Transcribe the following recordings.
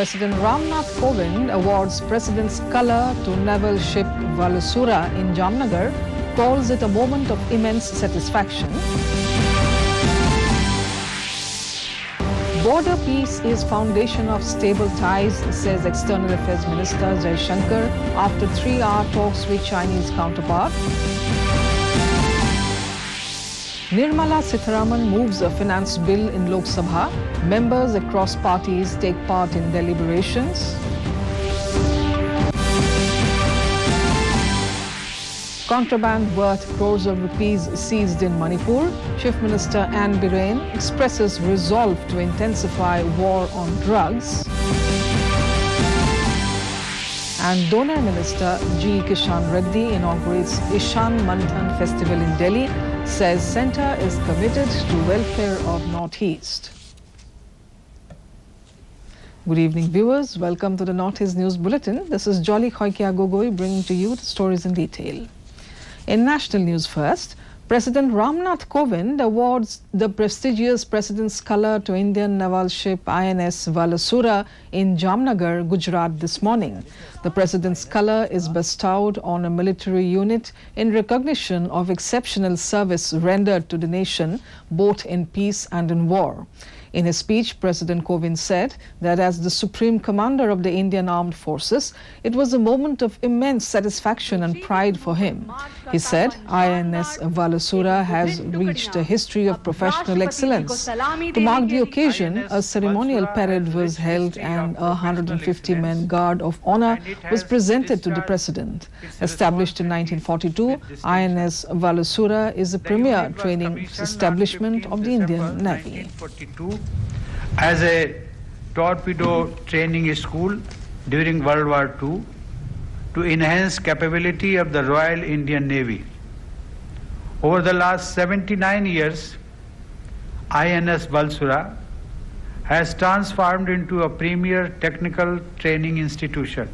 President Ramnath Kovind awards President's Color to naval ship Valusura in Jamnagar, calls it a moment of immense satisfaction. Border peace is foundation of stable ties, says External Affairs Minister Jai Shankar after 3-hour talks with Chinese counterpart. Nirmala Sitharaman moves a finance bill in Lok Sabha. Members across parties take part in deliberations. Contraband worth crores of rupees seized in Manipur. Chief Minister Anne Biren expresses resolve to intensify war on drugs. And Donor Minister G. Kishan Reddy inaugurates Ishan Manthan Festival in Delhi, says centre is committed to welfare of Northeast. Good evening, viewers. Welcome to the Northeast News Bulletin. This is Jolly Khoikia Gogoi bringing to you the stories in detail. In national news first, President Ramnath Kovind awards the prestigious President's Color to Indian naval ship INS Valusura in Jamnagar, Gujarat this morning. The President's Color is bestowed on a military unit in recognition of exceptional service rendered to the nation, both in peace and in war. In his speech, President Kovind said that as the Supreme Commander of the Indian Armed Forces, it was a moment of immense satisfaction and pride for him. He said INS Valusura has reached a history of professional excellence. To mark the occasion, a ceremonial parade was held and a 150-man Guard of Honor was presented to the President. Established in 1942, INS Valusura is a premier training establishment of the Indian Navy. As a torpedo training school during World War II to enhance capability of the Royal Indian Navy. Over the last 79 years, INS Valusura has transformed into a premier technical training institution.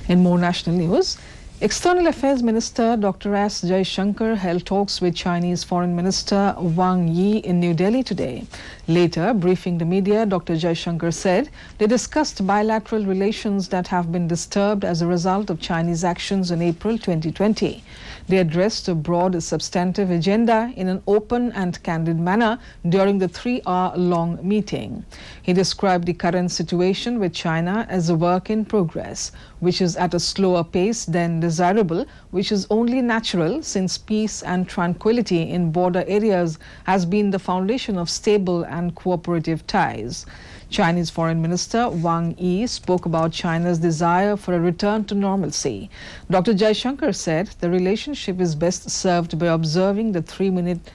In more national news, External Affairs Minister Dr. S. Jai Shankar held talks with Chinese Foreign Minister Wang Yi in New Delhi today. Later, briefing the media, Dr. Jai Shankar said they discussed bilateral relations that have been disturbed as a result of Chinese actions in April 2020. They addressed a broad substantive agenda in an open and candid manner during the 3-hour-long meeting. He described the current situation with China as a work in progress, which is at a slower pace than desirable, which is only natural since peace and tranquility in border areas has been the foundation of stable and cooperative ties. Chinese Foreign Minister Wang Yi spoke about China's desire for a return to normalcy. Dr. Jai Shankar said the relationship is best served by observing the three mutuals: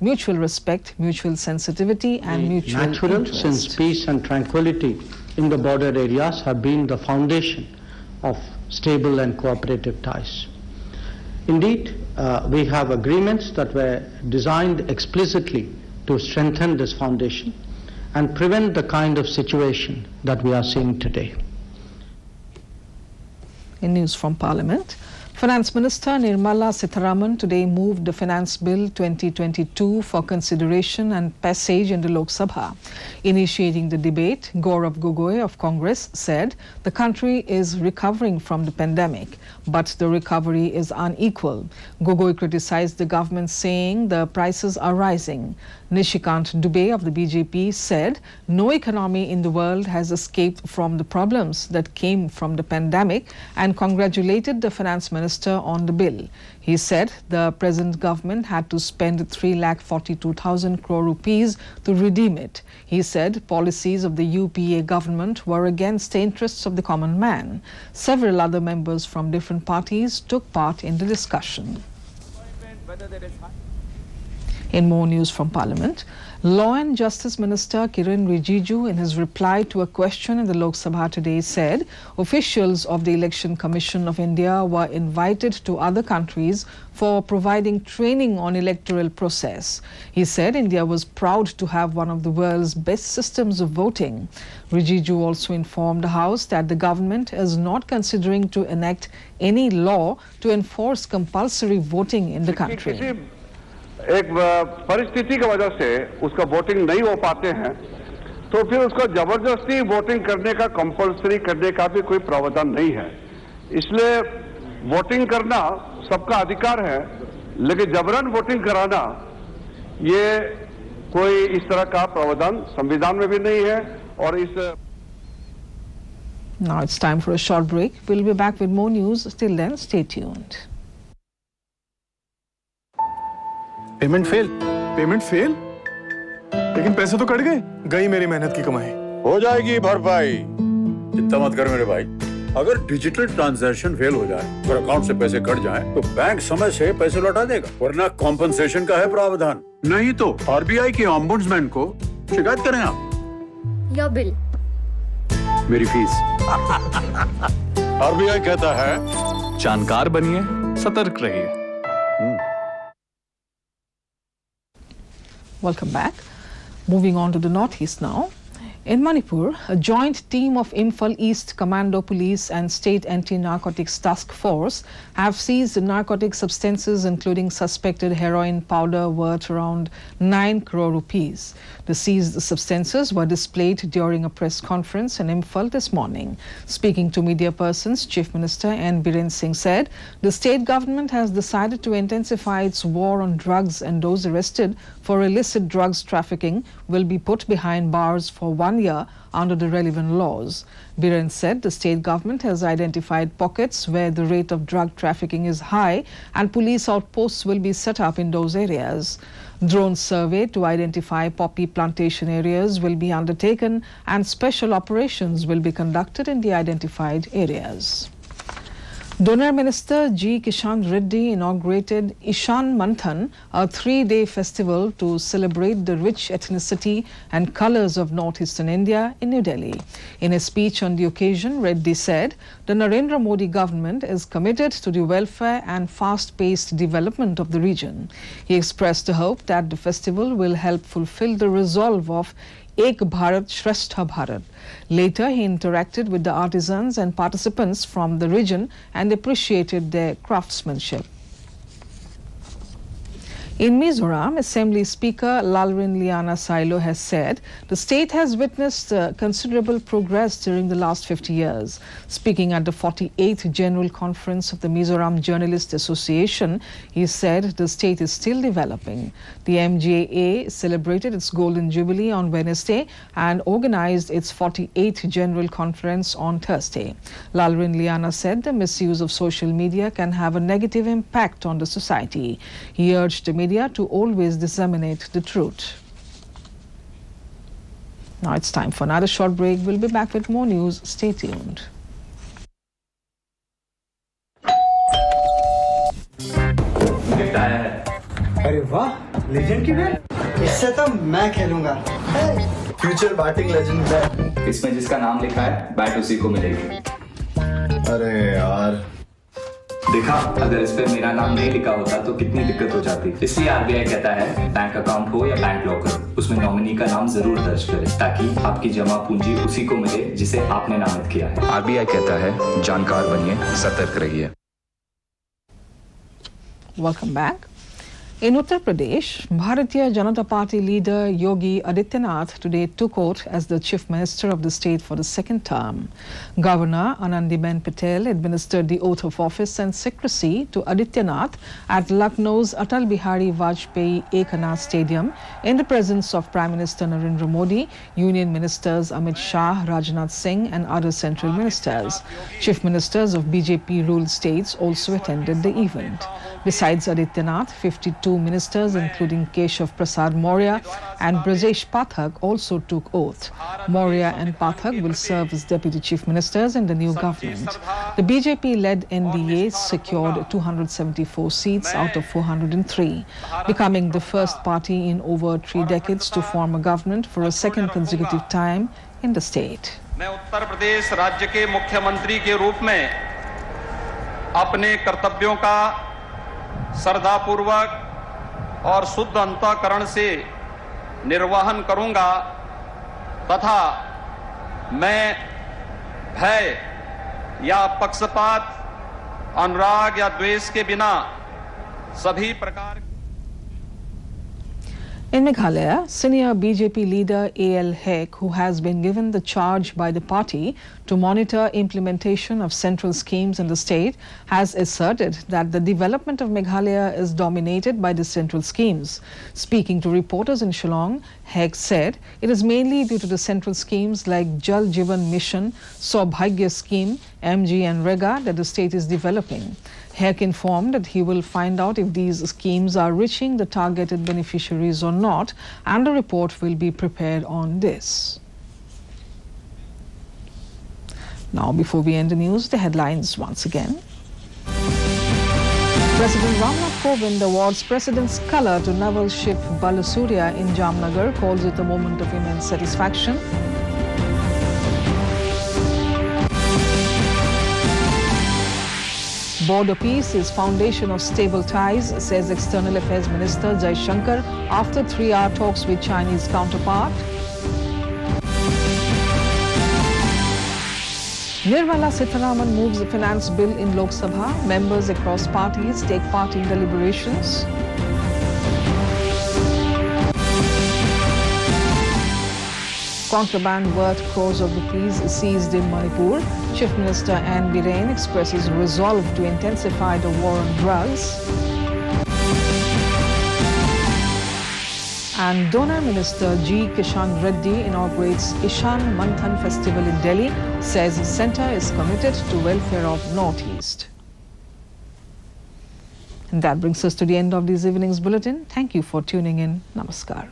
mutual respect, mutual sensitivity and mutual natural interest. Since peace and tranquility in the border areas have been the foundation of stable and cooperative ties. Indeed, we have agreements that were designed explicitly to strengthen this foundation and prevent the kind of situation that we are seeing today. In news from Parliament, Finance Minister Nirmala Sitharaman today moved the Finance Bill 2022 for consideration and passage in the Lok Sabha. Initiating the debate, Gaurav Gogoi of Congress said the country is recovering from the pandemic, but the recovery is unequal. Gogoi criticized the government, saying the prices are rising. Nishikant Dubey of the BJP said no economy in the world has escaped from the problems that came from the pandemic and congratulated the Finance Minister on the bill. He said the present government had to spend 3,42,000 crore rupees to redeem it. He said policies of the UPA government were against the interests of the common man. Several other members from different parties took part in the discussion. In more news from Parliament, Law and Justice Minister Kiren Rijiju, in his reply to a question in the Lok Sabha today, said officials of the Election Commission of India were invited to other countries for providing training on electoral process. He said India was proud to have one of the world's best systems of voting. Rijiju also informed the House that the government is not considering to enact any law to enforce compulsory voting in the country. एक परिस्थिति की वजह से उसका voting नहीं हो पाते हैं, तो फिर उसको जबरदस्ती वोटिंग करने का, कंपल्सरी करने का भी कोई प्रावधान नहीं है। इसलिए वोटिंग करना सबका अधिकार है, लेकिन जबरन वोटिंग कराना ये कोई इस तरह का प्रावधान संविधान में भी नहीं है। और इस Now it's time for a short break. We'll be back with more news. Till then, stay tuned. Payment fail? लेकिन पैसे तो कट गए। गई मेरी मेहनत की कमाई। हो जाएगी भरपाई, चिंता मत कर मेरे भाई। अगर डिजिटल ट्रांजैक्शन फेल हो जाए और अकाउंट से पैसे कट जाएं, तो बैंक समय से पैसे लौटा देगा, वरना कॉम्पनसेशन का है प्रावधान। नहीं तो आरबीआई के ओम्बुड्समैन को शिकायत करें आप। या बिल, मेरी फीस। आरबीआई कहता है, जानकार बनिए, सतर्क रहिए। Welcome back. Moving on to the northeast now. In Manipur, a joint team of Imphal East Commando Police and State Anti-Narcotics Task Force have seized narcotic substances including suspected heroin powder worth around 9 crore rupees. The seized substances were displayed during a press conference in Imphal this morning. Speaking to media persons, Chief Minister N. Biren Singh said the state government has decided to intensify its war on drugs, and those arrested for illicit drugs trafficking will be put behind bars for 1 year under the relevant laws. Biren said the state government has identified pockets where the rate of drug trafficking is high and police outposts will be set up in those areas. Drone survey to identify poppy plantation areas will be undertaken and special operations will be conducted in the identified areas. Donor Minister G. Kishan Reddy inaugurated Ishan Manthan, a 3-day festival to celebrate the rich ethnicity and colors of northeastern India in New Delhi. In a speech on the occasion, Reddy said the Narendra Modi government is committed to the welfare and fast-paced development of the region. He expressed the hope that the festival will help fulfill the resolve of Ek Bharat Shrestha Bharat. Later, he interacted with the artisans and participants from the region and appreciated their craftsmanship. In Mizoram, Assembly Speaker Lalrin Liana Sailo has said the state has witnessed considerable progress during the last 50 years. Speaking at the 48th General Conference of the Mizoram Journalists Association, he said the state is still developing. The MJA celebrated its Golden Jubilee on Wednesday and organized its 48th General Conference on Thursday. Lalrin Liana said the misuse of social media can have a negative impact on the society. He urged the media to always disseminate the truth. Now it's time for another short break. We'll be back with more news. Stay tuned. अरे वाह, legend की bat. इससे तो मैं खेलूंगा। Future batting legend bat. इसमें जिसका नाम लिखा है बैट उसी को मिलेगी। अरे यार, देखा, अगर इस पे मेरा नाम नहीं लिखा होता तो कितनी दिक्कत हो जाती। इसलिए आरबीआई कहता है बैंक अकाउंट हो या बैंक लॉकर, उसमें नॉमिनी का नाम जरूर दर्ज करें ताकि आपकी जमा पूंजी उसी को मिले जिसे आपने नामित किया है। आरबीआई कहता है जानकार बनिए, सतर्क रहिए। Welcome back. In Uttar Pradesh, Bharatiya Janata Party leader Yogi Adityanath today took oath as the Chief Minister of the state for the second term. Governor Anandiben Patel administered the oath of office and secrecy to Adityanath at Lucknow's Atal Bihari Vajpayee Ekanath Stadium in the presence of Prime Minister Narendra Modi, Union Ministers Amit Shah, Rajnath Singh and other central ministers. Chief Ministers of BJP-ruled states also attended the event. Besides Adityanath, 52 ministers including Keshav Prasad Maurya and Brajesh Pathak also took oath. Maurya and Pathak will serve as deputy chief ministers in the new government. The BJP-led NDA secured 274 seats out of 403, becoming the first party in over 3 decades to form a government for a second consecutive time in the state. मैं उत्तर प्रदेश राज्य के मुख्यमंत्री के रूप में अपने कर्तव्यों का श्रद्धापूर्वक और शुद्ध अंतःकरण से निर्वहन करूंगा तथा मैं भय या पक्षपात, अनुराग या द्वेष के बिना सभी प्रकार In Meghalaya, senior BJP leader A.L. Hek, who has been given the charge by the party to monitor implementation of central schemes in the state, has asserted that the development of Meghalaya is dominated by the central schemes. Speaking to reporters in Shillong, Hek said it is mainly due to the central schemes like Jal Jeevan Mission, Saubhagya Scheme, MG and Rega that the state is developing. Hek informed that he will find out if these schemes are reaching the targeted beneficiaries or not, and a report will be prepared on this. Now, before we end the news, the headlines once again. President Ramnath Kovind awards President's Colour to naval ship Balasurya in Jamnagar, calls it a moment of immense satisfaction. Border peace is foundation of stable ties, says External Affairs Minister Jai Shankar after 3-hour talks with Chinese counterpart. Nirmala Sitharaman moves the finance bill in Lok Sabha. Members across parties take part in deliberations. Contraband worth crores of rupees seized in Manipur. Chief Minister Anne Biren expresses resolve to intensify the war on drugs. And Donor Minister G. Kishan Reddy inaugurates Ishan Manthan Festival in Delhi, says the centre is committed to welfare of Northeast. And that brings us to the end of this evening's bulletin. Thank you for tuning in. Namaskar.